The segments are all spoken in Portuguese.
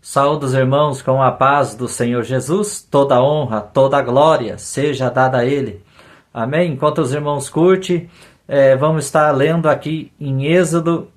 Saúde os irmãos com a paz do Senhor Jesus, toda honra, toda glória seja dada a Ele. Amém? Enquanto os irmãos curtem, vamos estar lendo aqui em Êxodo,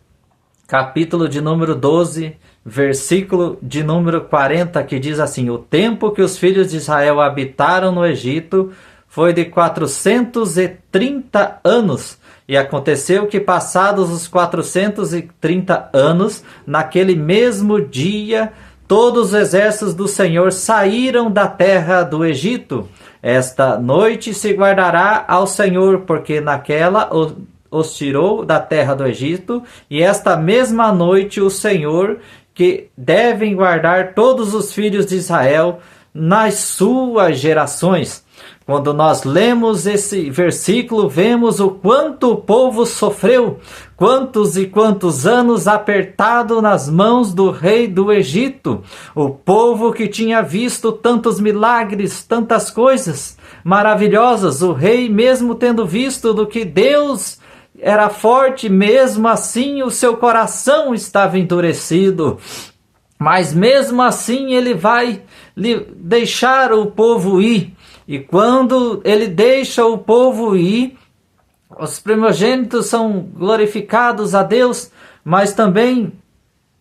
capítulo de número 12, versículo de número 40, que diz assim: O tempo que os filhos de Israel habitaram no Egito foi de 430 anos. E aconteceu que, passados os 430 anos, naquele mesmo dia, todos os exércitos do Senhor saíram da terra do Egito. Esta noite se guardará ao Senhor, porque naquela os tirou da terra do Egito, e esta mesma noite o Senhor, que devem guardar todos os filhos de Israel nas suas gerações. Quando nós lemos esse versículo, vemos o quanto o povo sofreu, quantos e quantos anos apertado nas mãos do rei do Egito. O povo que tinha visto tantos milagres, tantas coisas maravilhosas, o rei mesmo tendo visto do que Deus era forte, mesmo assim o seu coração estava endurecido. Mas mesmo assim ele vai deixar o povo ir. E quando ele deixa o povo ir, os primogênitos são glorificados a Deus, mas também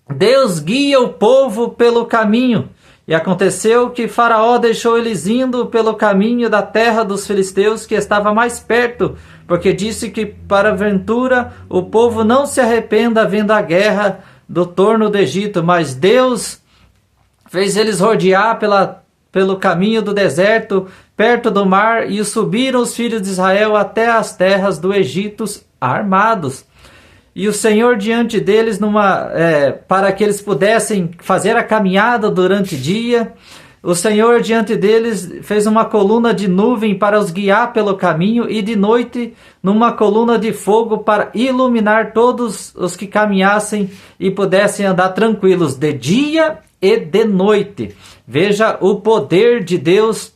Deus guia o povo pelo caminho. E aconteceu que Faraó deixou eles indo pelo caminho da terra dos filisteus, que estava mais perto, porque disse que, para ventura, o povo não se arrependa vendo a guerra do torno do Egito, mas Deus fez eles rodear pelo caminho do deserto, perto do mar, e subiram os filhos de Israel até as terras do Egito armados. E o Senhor diante deles, para que eles pudessem fazer a caminhada durante o dia, o Senhor diante deles fez uma coluna de nuvem para os guiar pelo caminho, e de noite numa coluna de fogo para iluminar todos os que caminhassem e pudessem andar tranquilos de dia e de noite. Veja o poder de Deus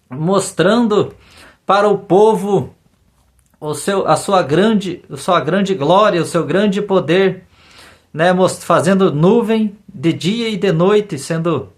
mostrando para o povo a sua grande glória, o seu grande poder, né? Fazendo nuvem de dia e de noite, sendo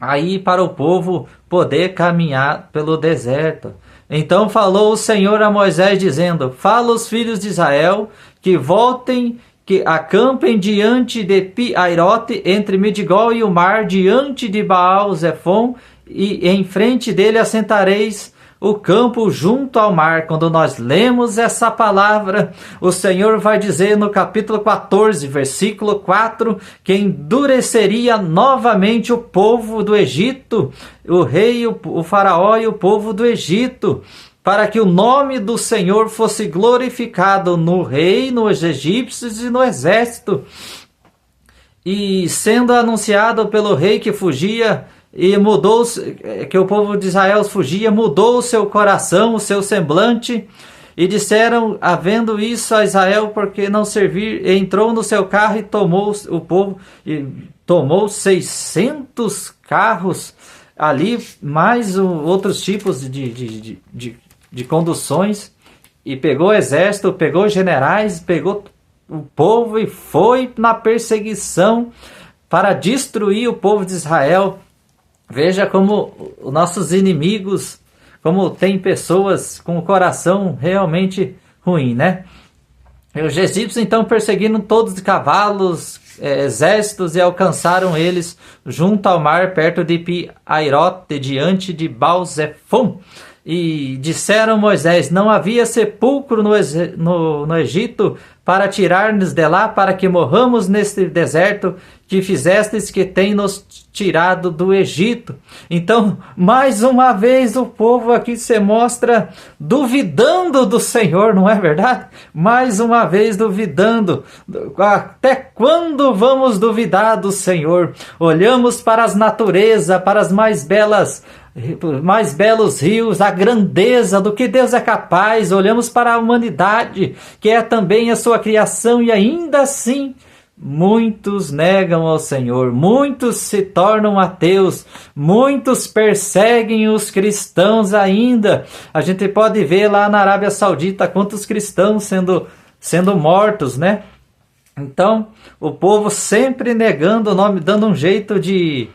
aí para o povo poder caminhar pelo deserto. Então falou o Senhor a Moisés, dizendo: Fala aos filhos de Israel que voltem, que acampem diante de Pi-Airote, entre Midigol e o mar, diante de Baal-Zefon, e em frente dele assentareis o campo junto ao mar. Quando nós lemos essa palavra, o Senhor vai dizer no capítulo 14, versículo 4, que endureceria novamente o povo do Egito, o rei, o faraó e o povo do Egito, para que o nome do Senhor fosse glorificado no rei, nos egípcios e no exército. E sendo anunciado pelo rei que fugia, e que o povo de Israel fugia, mudou o seu coração, o seu semblante, e disseram, havendo isso a Israel, porque não servir, entrou no seu carro e tomou o povo, e tomou 600 carros ali, mais outros tipos de conduções, e pegou o exército, pegou generais, pegou o povo e foi na perseguição para destruir o povo de Israel. Veja como os nossos inimigos, como tem pessoas com o coração realmente ruim, né? Os egípcios então perseguiram todos de cavalos, exércitos, e alcançaram eles junto ao mar, perto de Pi-Airote, diante de Baal-Zefon. E disseram Moisés: Não havia sepulcro no Egito para tirar-nos de lá, para que morramos neste deserto que fizestes, que tem nos tirado do Egito. Então, mais uma vez o povo aqui se mostra duvidando do Senhor, não é verdade? Mais uma vez duvidando. Até quando vamos duvidar do Senhor? Olhamos para as naturezas, para as mais belos rios, a grandeza do que Deus é capaz, olhamos para a humanidade, que é também a sua criação, e ainda assim muitos negam ao Senhor, muitos se tornam ateus, muitos perseguem os cristãos ainda. A gente pode ver lá na Arábia Saudita quantos cristãos sendo mortos, né? Então, o povo sempre negando o nome, dando um jeito de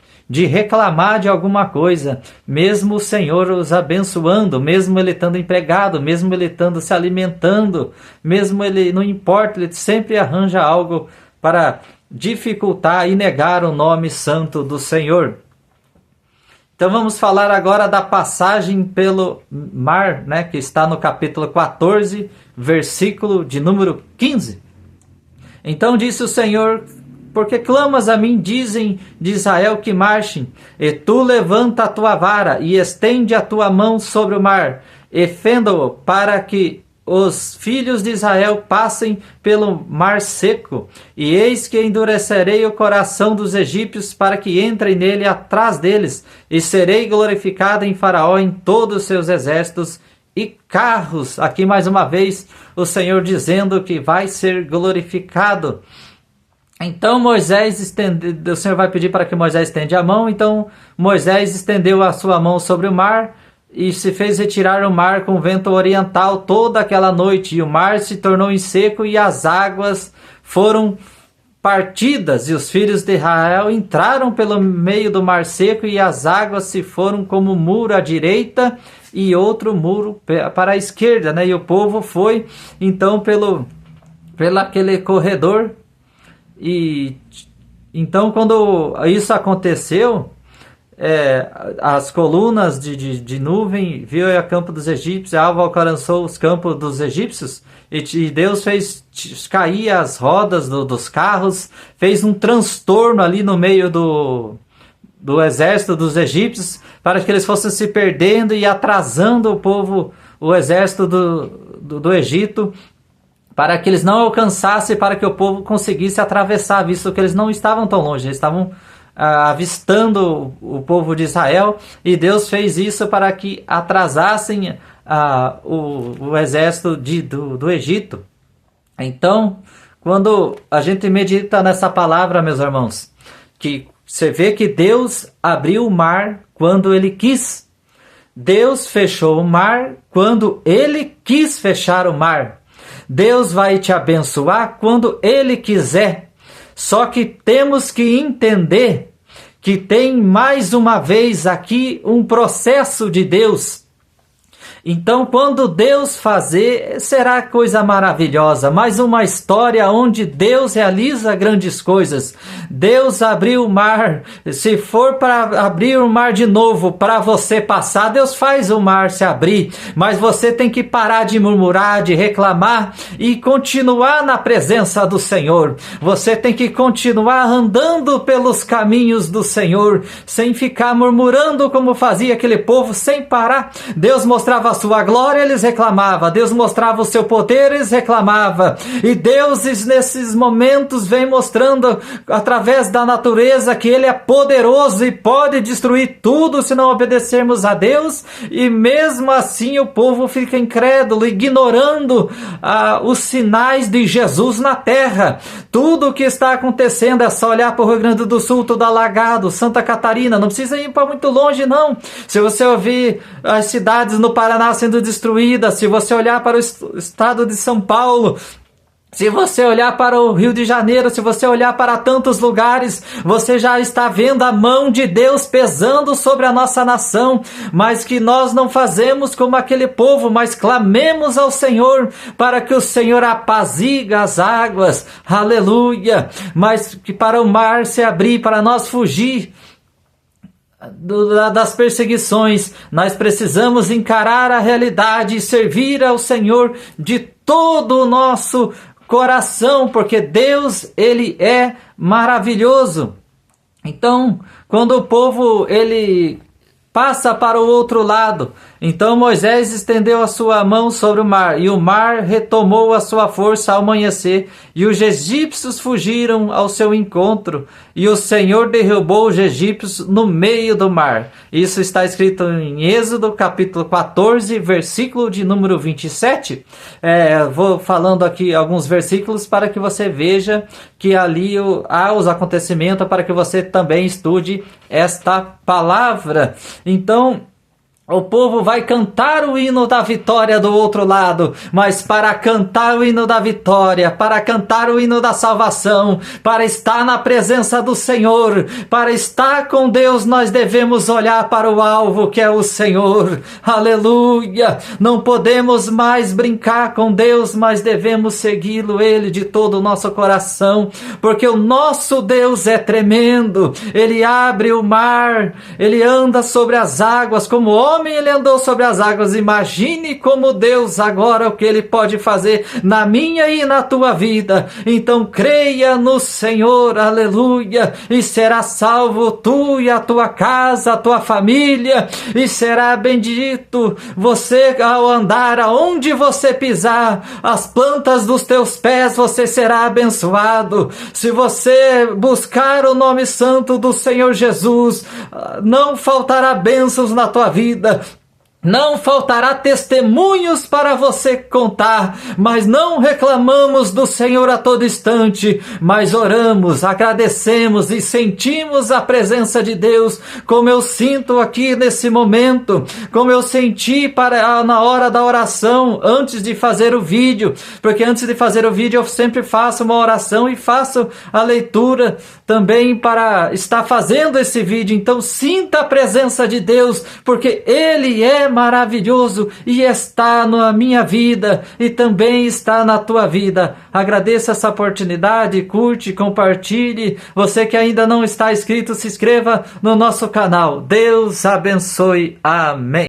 reclamar de alguma coisa, mesmo o Senhor os abençoando, mesmo ele estando empregado, mesmo ele estando se alimentando, mesmo ele, não importa, ele sempre arranja algo para dificultar e negar o nome santo do Senhor. Então vamos falar agora da passagem pelo mar, né, que está no capítulo 14, versículo de número 15. Então disse o Senhor: porque clamas a mim, dizem de Israel que marchem, e tu levanta a tua vara e estende a tua mão sobre o mar, e fenda-o para que os filhos de Israel passem pelo mar seco. E eis que endurecerei o coração dos egípcios para que entrem nele atrás deles, e serei glorificado em Faraó, em todos os seus exércitos e carros. Aqui mais uma vez o Senhor dizendo que vai ser glorificado. Então Moisés estendeu, o Senhor vai pedir para que Moisés estende a mão. Então Moisés estendeu a sua mão sobre o mar e se fez retirar o mar com vento oriental toda aquela noite, e o mar se tornou em seco e as águas foram partidas, e os filhos de Israel entraram pelo meio do mar seco, e as águas se foram como muro à direita e outro muro para a esquerda, né? E o povo foi então pelo aquele corredor. E então quando isso aconteceu, as colunas de nuvem viu a campo dos egípcios, a alva alcançou os campos dos egípcios, e Deus fez cair as rodas dos carros, fez um transtorno ali no meio do exército dos egípcios, para que eles fossem se perdendo e atrasando o povo, o exército do Egito, para que eles não alcançassem, para que o povo conseguisse atravessar, visto que eles não estavam tão longe, eles estavam avistando o povo de Israel, e Deus fez isso para que atrasassem o exército do Egito. Então, quando a gente medita nessa palavra, meus irmãos, que você vê que Deus abriu o mar quando Ele quis. Deus fechou o mar quando Ele quis fechar o mar. Deus vai te abençoar quando Ele quiser. Só que temos que entender que tem mais uma vez aqui um processo de Deus. Então, quando Deus fazer, será coisa maravilhosa. Mais uma história onde Deus realiza grandes coisas. Deus abriu o mar. Se for para abrir o mar de novo, para você passar, Deus faz o mar se abrir. Mas você tem que parar de murmurar, de reclamar e continuar na presença do Senhor. Você tem que continuar andando pelos caminhos do Senhor, sem ficar murmurando como fazia aquele povo, sem parar. Deus mostrava a sua glória, eles reclamavam. Deus mostrava o seu poder, eles reclamavam. E Deus, nesses momentos, vem mostrando através da natureza que Ele é poderoso e pode destruir tudo se não obedecermos a Deus. E mesmo assim o povo fica incrédulo, ignorando os sinais de Jesus na terra. Tudo o que está acontecendo é só olhar para o Rio Grande do Sul, tudo alagado, Santa Catarina, não precisa ir para muito longe não. Se você ouvir as cidades no Paraná sendo destruídas, se você olhar para o estado de São Paulo, se você olhar para o Rio de Janeiro, se você olhar para tantos lugares, você já está vendo a mão de Deus pesando sobre a nossa nação, mas que nós não fazemos como aquele povo, mas clamemos ao Senhor para que o Senhor apazigue as águas, aleluia, mas que para o mar se abrir, para nós fugir das perseguições, nós precisamos encarar a realidade e servir ao Senhor de todo o nosso coração, porque Deus, Ele é maravilhoso. Então, quando o povo, ele passa para o outro lado, então Moisés estendeu a sua mão sobre o mar, e o mar retomou a sua força ao amanhecer, e os egípcios fugiram ao seu encontro, e o Senhor derrubou os egípcios no meio do mar. Isso está escrito em Êxodo, capítulo 14, versículo de número 27. Vou falando aqui alguns versículos para que você veja que ali há os acontecimentos, para que você também estude esta palavra. Então, O povo vai cantar o hino da vitória do outro lado, mas para cantar o hino da vitória, para cantar o hino da salvação, para estar na presença do Senhor, para estar com Deus, nós devemos olhar para o alvo que é o Senhor. Aleluia! Não podemos mais brincar com Deus, mas devemos segui-lo, Ele, de todo o nosso coração, porque o nosso Deus é tremendo. Ele abre o mar, Ele anda sobre as águas como homem, Ele andou sobre as águas. Imagine como Deus agora, o que Ele pode fazer na minha e na tua vida. Então creia no Senhor, aleluia, e será salvo tu e a tua casa, a tua família, e será bendito você ao andar, aonde você pisar, as plantas dos teus pés, você será abençoado. Se você buscar o nome santo do Senhor Jesus, não faltará bênçãos na tua vida. Não faltará testemunhos para você contar, mas não reclamamos do Senhor a todo instante, mas oramos, agradecemos e sentimos a presença de Deus, como eu sinto aqui nesse momento, como eu senti na hora da oração, antes de fazer o vídeo, porque antes de fazer o vídeo eu sempre faço uma oração e faço a leitura também para estar fazendo esse vídeo. Então sinta a presença de Deus, porque Ele é maravilhoso e está na minha vida e também está na tua vida. Agradeça essa oportunidade, curte, compartilhe. Você que ainda não está inscrito, se inscreva no nosso canal. Deus abençoe. Amém.